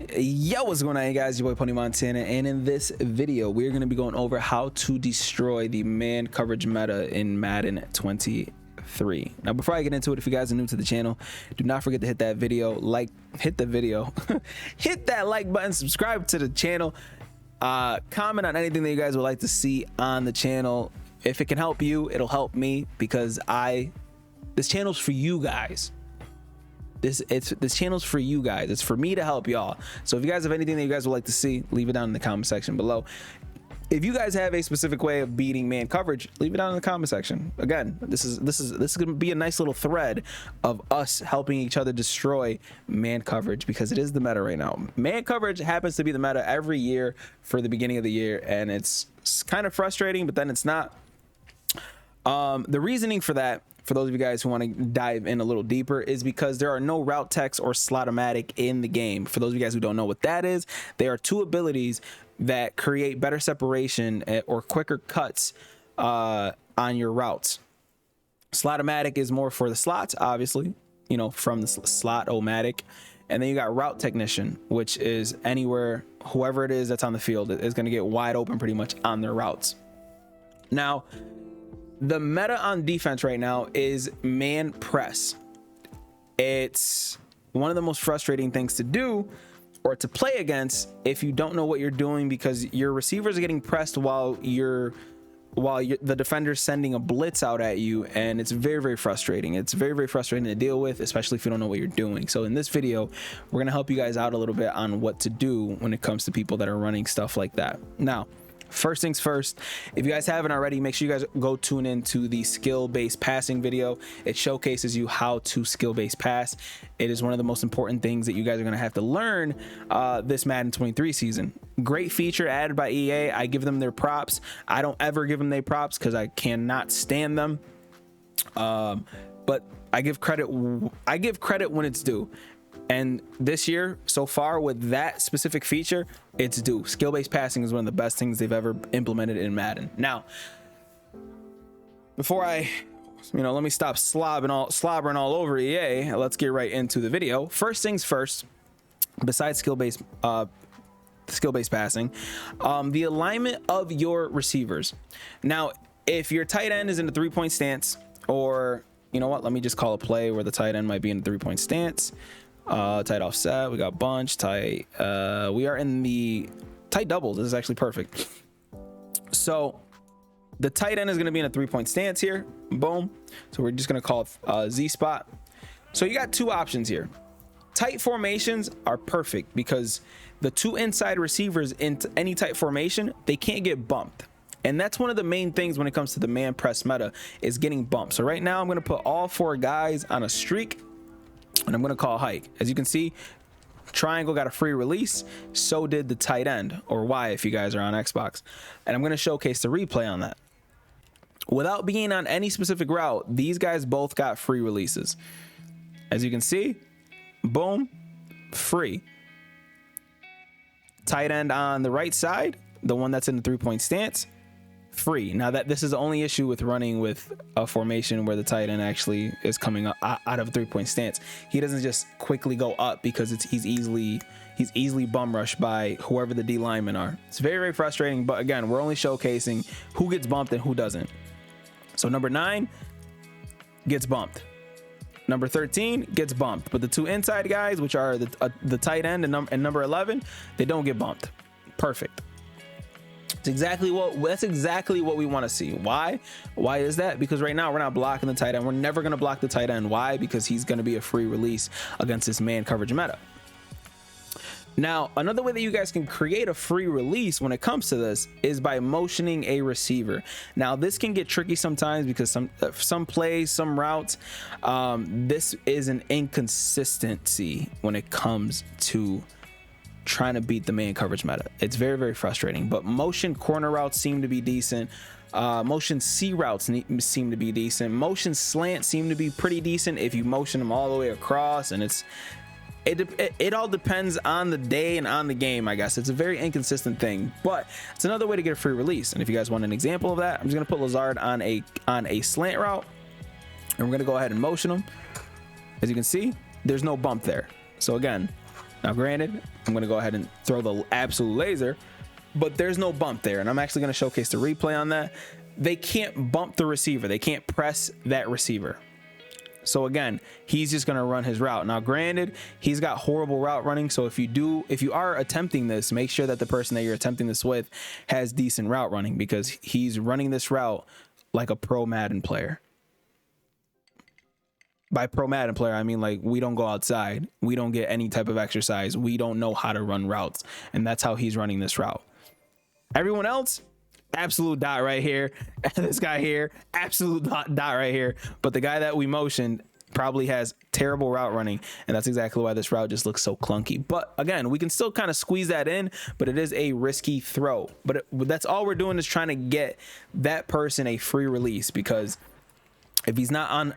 Yo, what's going on, you guys? Your boy Pony Montana, and in this video we're going to be going over how to destroy the man coverage meta in Madden 23. Now before I get into it, if you guys are new to the channel, do not forget to hit that video, hit that like button, subscribe to the channel, comment on anything that you guys would like to see on the channel. If it can help you, it'll help me, because this channel's for you guys. This channel's for you guys. It's for me to help y'all. So if you guys have anything that you guys would like to see, leave it down in the comment section below. If you guys have a specific way of beating man coverage, leave it down in the comment section. Again, this is gonna be a nice little thread of us helping each other destroy man coverage, because it is the meta right now. Man coverage happens to be the meta every year for the beginning of the year, and it's kind of frustrating, but then it's not. The reasoning for that, for those of you guys who want to dive in a little deeper, is because there are no route text or slot-o-matic in the game. For those of you guys who don't know what that is, they are two abilities that create better separation or quicker cuts on your routes. Slot-o-matic is more for the slots, obviously, you know, from the slot-o-matic. And then you got route technician, which is anywhere, whoever it is that's on the field is going to get wide open pretty much on their routes. Now, the meta on defense right now is man press. It's one of the most frustrating things to do or to play against if you don't know what you're doing, because your receivers are getting pressed while the defender's sending a blitz out at you, and it's very, very frustrating. It's very, very frustrating to deal with, especially if you don't know what you're doing. So in this video, we're going to help you guys out a little bit on what to do when it comes to people that are running stuff like that. Now, first things first, if you guys haven't already, make sure you guys go tune into the skill-based passing video. It showcases you how to skill-based pass. It is one of the most important things that you guys are going to have to learn this Madden 23 season. Great feature added by EA. I give them their props. I don't ever give them their props because I cannot stand them. But I give credit when it's due. And this year, so far, with that specific feature, it's due. Skill-based passing is one of the best things they've ever implemented in Madden. Now, before let me stop slobbering all over EA. Let's get right into the video. First things first, besides skill-based passing, the alignment of your receivers. Now, if your tight end is in a three-point stance, or you know what, let me just call a play where the tight end might be in a three-point stance. Tight offset, we got bunch, tight, we are in the tight doubles. This is actually perfect. So the tight end is going to be in a three-point stance here. Boom. So we're just going to call it Z spot. So you got two options here. Tight formations are perfect because the two inside receivers in any tight formation, they can't get bumped. And that's one of the main things when it comes to the man press meta, is getting bumped. So right now I'm going to put all four guys on a streak, and I'm going to call hike. As you can see, triangle got a free release. So did the tight end, or Y if you guys are on Xbox. And I'm going to showcase the replay on that. Without being on any specific route, these guys both got free releases. As you can see, boom, free. Tight end on the right side, the one that's in the three-point stance, free. Now that this is the only issue with running with a formation where the tight end actually is coming up out of a three-point stance. He doesn't just quickly go up because he's easily bum rushed by whoever the D linemen are. It's very, very frustrating, but again, we're only showcasing who gets bumped and who doesn't. So number 9 gets bumped, number 13 gets bumped, but the two inside guys, which are the tight end and number 11, they don't get bumped. Perfect. That's exactly what we want to see. Why is that? Because right now we're not blocking the tight end. We're never going to block the tight end. Why? Because he's going to be a free release against this man coverage meta. Now, another way that you guys can create a free release when it comes to this is by motioning a receiver. Now, this can get tricky sometimes because some plays, some routes, this is an inconsistency when it comes to trying to beat the man coverage meta. It's very, very frustrating. But motion corner routes seem to be decent. Motion C routes seem to be decent. Motion slants seem to be pretty decent if you motion them all the way across, and it all depends on the day and on the game, I guess. It's a very inconsistent thing, but it's another way to get a free release. And if you guys want an example of that, I'm just gonna put Lazard on a slant route, and we're gonna go ahead and motion him. As you can see, there's no bump there. So again, Now, granted, I'm going to go ahead and throw the absolute laser, but there's no bump there. And I'm actually going to showcase the replay on that. They can't bump the receiver. They can't press that receiver. So again, he's just going to run his route. Now, granted, he's got horrible route running. So if you are attempting this, make sure that the person that you're attempting this with has decent route running, because he's running this route like a pro Madden player. By pro Madden player, I mean, like, we don't go outside. We don't get any type of exercise. We don't know how to run routes. And that's how he's running this route. Everyone else, absolute dot right here. This guy here, absolute dot right here. But the guy that we motioned probably has terrible route running, and that's exactly why this route just looks so clunky. But again, we can still kind of squeeze that in, but it is a risky throw. But that's all we're doing, is trying to get that person a free release, because if he's not on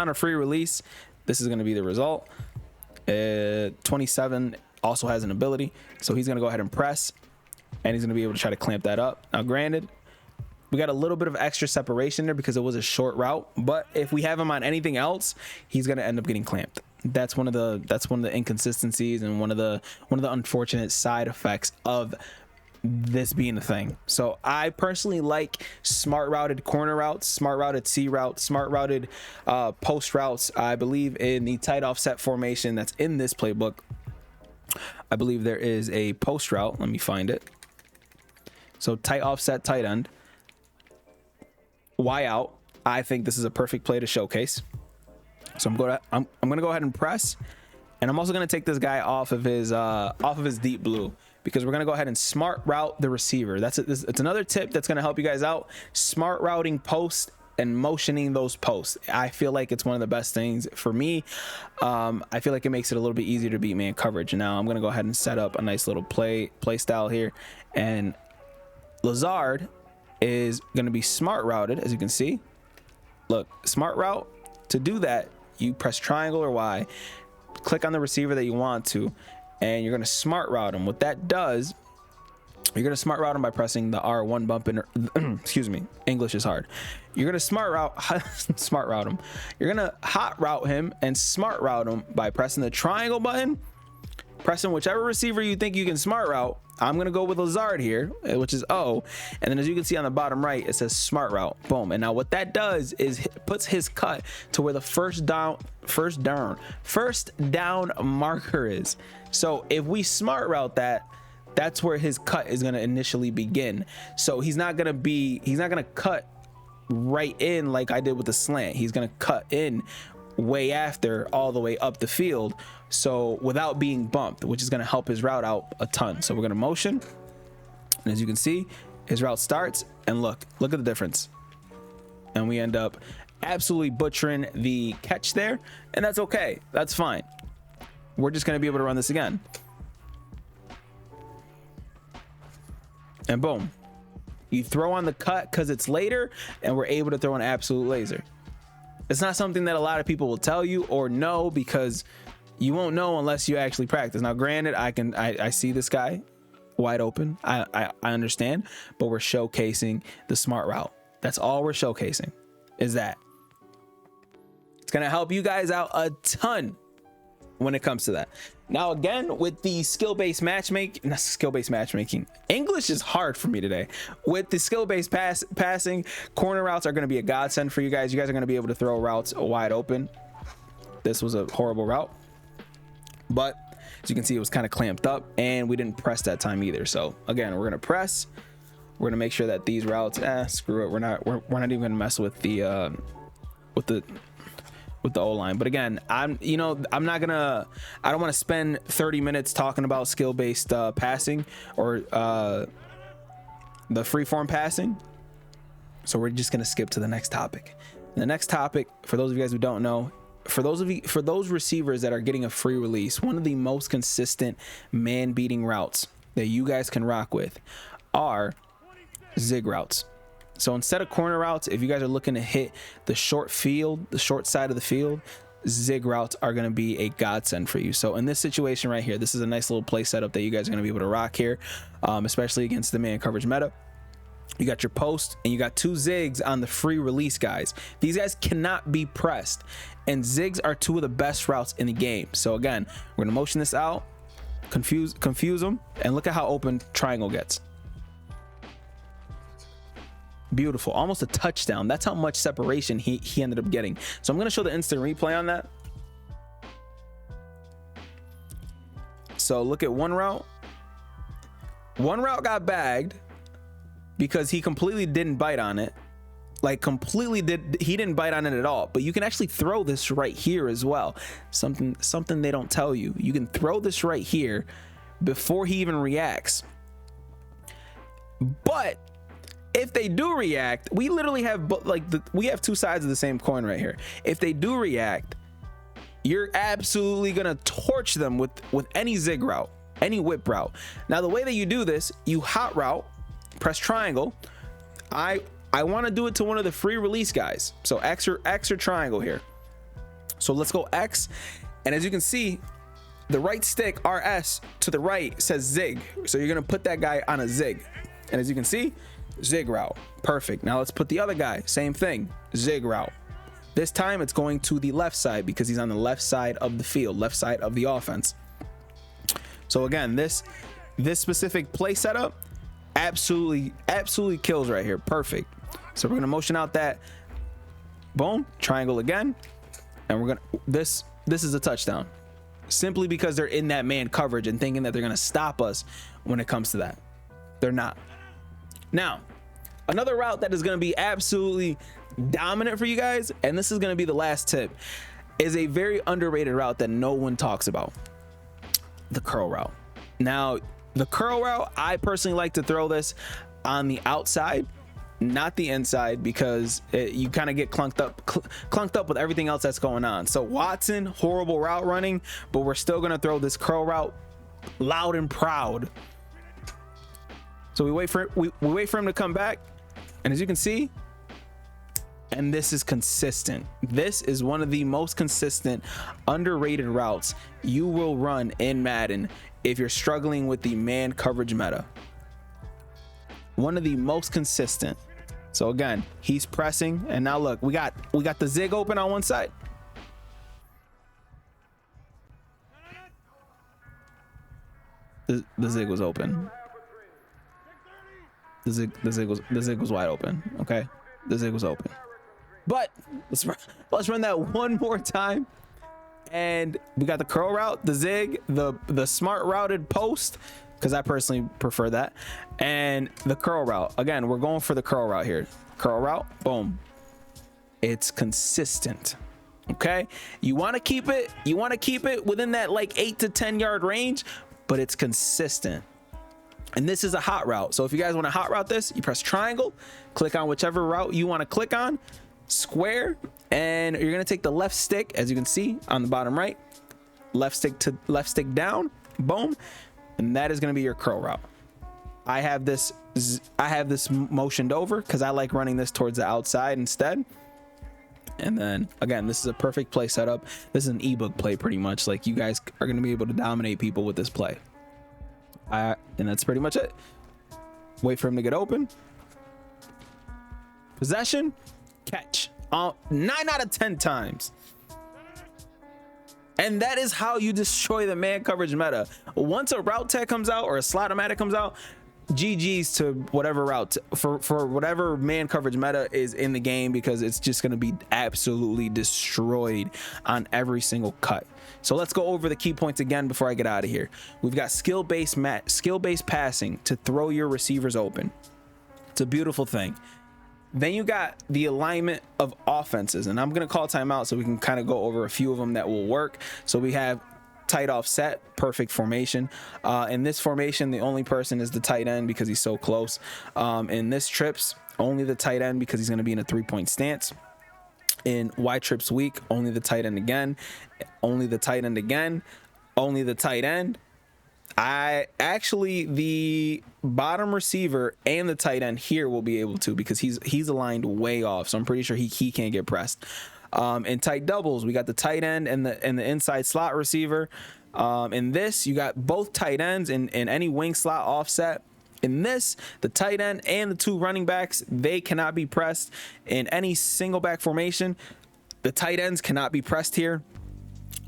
a free release, this is going to be the result. 27 also has an ability, so he's going to go ahead and press, and he's going to be able to try to clamp that up. Now, granted, we got a little bit of extra separation there because it was a short route, but if we have him on anything else, he's going to end up getting clamped. That's one of the inconsistencies and one of the unfortunate side effects of this being a thing. So I personally like smart routed corner routes, smart routed C routes, smart routed post routes. I believe in the tight offset formation that's in this playbook. I believe there is a post route. Let me find it. So tight offset tight end, Y out. I think this is a perfect play to showcase. So I'm gonna go ahead and press, and I'm also gonna take this guy off of his deep blue, because we're gonna go ahead and smart route the receiver. It's another tip that's gonna help you guys out. Smart routing post and motioning those posts. I feel like it's one of the best things for me. I feel like it makes it a little bit easier to beat man coverage. Now I'm gonna go ahead and set up a nice little play style here, and Lazard is gonna be smart routed, as you can see. Look, smart route. To do that, you press triangle or Y, click on the receiver that you want to, and you're going to smart route him. What that does, you're going to smart route him by pressing the R1 bump in, excuse me, English is hard. You're going to smart route him. You're going to hot route him and smart route him by pressing the triangle button, pressing whichever receiver you think you can smart route. I'm going to go with Lazard here, which is O. And then as you can see on the bottom right, it says smart route. Boom. And now what that does is it puts his cut to where the first down marker is. So if we smart route that, that's where his cut is going to initially begin. So he's not going to cut right in like I did with the slant. He's going to cut in way after, all the way up the field, so without being bumped, which is going to help his route out a ton. So we're going to motion, and as you can see, his route starts, and look at the difference, and we end up absolutely butchering the catch there, and that's okay. That's fine. We're just going to be able to run this again, and boom, you throw on the cut because it's later, and we're able to throw an absolute laser. It's not something that a lot of people will tell you or know, because you won't know unless you actually practice. Now, granted, I see this guy wide open. I understand, but we're showcasing the smart route. That's all we're showcasing, is that. It's going to help you guys out a ton when it comes to that. Now, again, with the skill-based matchmaking, English is hard for me today. With the skill-based passing, corner routes are going to be a godsend for you guys. You guys are going to be able to throw routes wide open. This was a horrible route, but as you can see, it was kind of clamped up, and we didn't press that time either. So again, we're going to press. We're going to make sure that these routes, screw it. We're not even going to mess with the O-line. But again, I don't want to spend 30 minutes talking about skill-based passing or the freeform passing. So we're just going to skip to the next topic. The next topic, for those of you guys who don't know, for those receivers that are getting a free release, one of the most consistent man beating routes that you guys can rock with are zig routes. So instead of corner routes, if you guys are looking to hit the short field, the short side of the field, zig routes are going to be a godsend for you. So in this situation right here, this is a nice little play setup that you guys are going to be able to rock here, especially against the man coverage meta. You got your post, and you got two zigs on the free release guys. These guys cannot be pressed, and zigs are two of the best routes in the game. So again, we're going to motion this out, confuse them, and look at how open triangle gets. Beautiful, almost a touchdown. That's how much separation he ended up getting. So I'm going to show the instant replay on that. So look at one route. One route got bagged because he completely didn't bite on it. Like he didn't bite on it at all. But you can actually throw this right here as well. Something they don't tell you. You can throw this right here before he even reacts. But if they do react, we literally have we have two sides of the same coin right here. If they do react, you're absolutely gonna torch them with any zig route, any whip route. Now the way that you do this, you hot route, press triangle. I want to do it to one of the free release guys. So X or triangle here. So let's go X, and as you can see, the right stick RS to the right says zig. So you're gonna put that guy on a zig, and as you can see, zig route. Perfect. Now let's put the other guy, same thing, zig route. This time it's going to the left side because he's on the left side of the field, left side of the offense. So again, this specific play setup absolutely kills right here. Perfect. So we're gonna motion out that, boom, triangle again, and we're gonna this is a touchdown, simply because they're in that man coverage and thinking that they're gonna stop us. When it comes to that, they're not. Now, another route that is going to be absolutely dominant for you guys, and this is going to be the last tip, is a very underrated route that no one talks about: the curl route. Now, the curl route, I personally like to throw this on the outside, not the inside, because you kind of get clunked up with everything else that's going on. So Watson, horrible route running, but we're still going to throw this curl route loud and proud. So we wait for him to come back, and as you can see, and this is consistent. This is one of the most consistent, underrated routes you will run in Madden if you're struggling with the man coverage meta. One of the most consistent. So again, he's pressing, and now look, we got the zig open on one side. The zig was open. The zig was wide open. Okay, the zig was open. But let's run that one more time. And we got the curl route, the zig, the smart routed post, because I personally prefer that, and the curl route. Again, we're going for the curl route here. Curl route, boom. It's consistent. Okay, you want to keep it within that like 8 to 10 yard range, but it's consistent. And this is a hot route. So if you guys want to hot route this, you press triangle, click on whichever route you want to click on, square, and you're going to take the left stick, as you can see on the bottom right, left stick down, boom, and that is going to be your curl route. I have this motioned over because I like running this towards the outside instead. And then again, this is a perfect play setup. This is an ebook play pretty much. Like, you guys are going to be able to dominate people with this play. And that's pretty much it. Wait for him to get open. Possession, catch. 9 out of 10 times. And that is how you destroy the man coverage meta. Once a route tech comes out or a slot-o-matic comes out, GG's to whatever route for whatever man coverage meta is in the game, because it's just going to be absolutely destroyed on every single cut. So let's go over the key points again before I get out of here. We've got skill-based passing to throw your receivers open. It's a beautiful thing. Then you got the alignment of offenses, and I'm going to call timeout so we can kind of go over a few of them that will work. So we have tight offset, perfect formation. In this formation, the only person is the tight end because he's so close. In this trips, only the tight end because he's going to be in a 3-point stance. In Y trips weak, only the tight end again, only the tight end again, only the tight end. The bottom receiver and the tight end here will be able to, because he's aligned way off, so I'm pretty sure he can't get pressed. In tight doubles, we got the tight end and the inside slot receiver. In this, you got both tight ends in any wing slot offset. In this, the tight end and the 2 running backs, they cannot be pressed in any single back formation. The tight ends cannot be pressed here.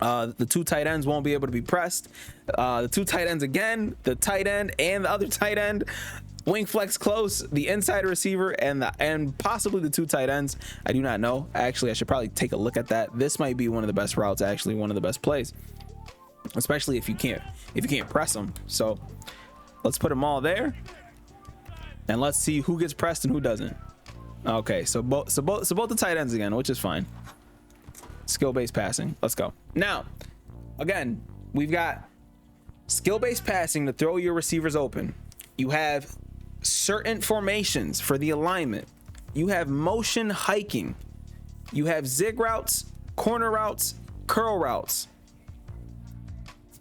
The two tight ends won't be able to be pressed. The two tight ends again, the tight end and the other tight end, wing flex close, the inside receiver, and possibly the two tight ends. I do not know. Actually, I should probably take a look at that. This might be one of the best routes, actually one of the best plays, especially if you can't press them. So let's put them all there, and let's see who gets pressed and who doesn't. Okay, so both the tight ends again, which is fine. Skill-based passing. Let's go. Now, again, we've got skill-based passing to throw your receivers open. You have certain formations for the alignment. You have motion hiking. You have zig routes, corner routes, curl routes.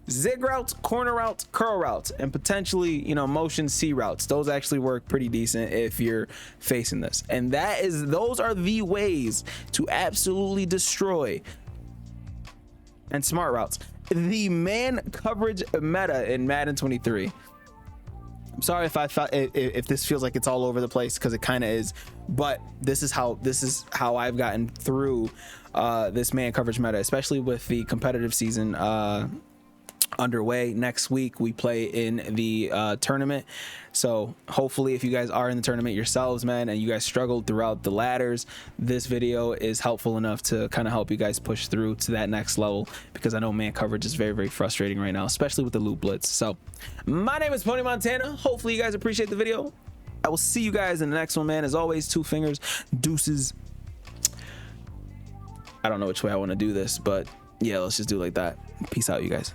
Zig routes, corner routes, curl routes, and potentially, you know, motion C routes. Those actually work pretty decent if you're facing this. And those are the ways to absolutely destroy. And smart routes. The man coverage meta in Madden 23. I'm sorry if this feels like it's all over the place, because it kind of is, but this is how I've gotten through this man coverage meta, especially with the competitive season underway. Next week we play in the tournament, so hopefully if you guys are in the tournament yourselves, man, and you guys struggled throughout the ladders, this video is helpful enough to kind of help you guys push through to that next level, because I know man coverage is very, very frustrating right now, especially with the loop blitz. So my name is Pony Montana. Hopefully you guys appreciate the video. I will see you guys in the next one, man. As always, 2 fingers, deuces. I don't know which way I want to do this, but yeah, let's just do it like that. Peace out, you guys.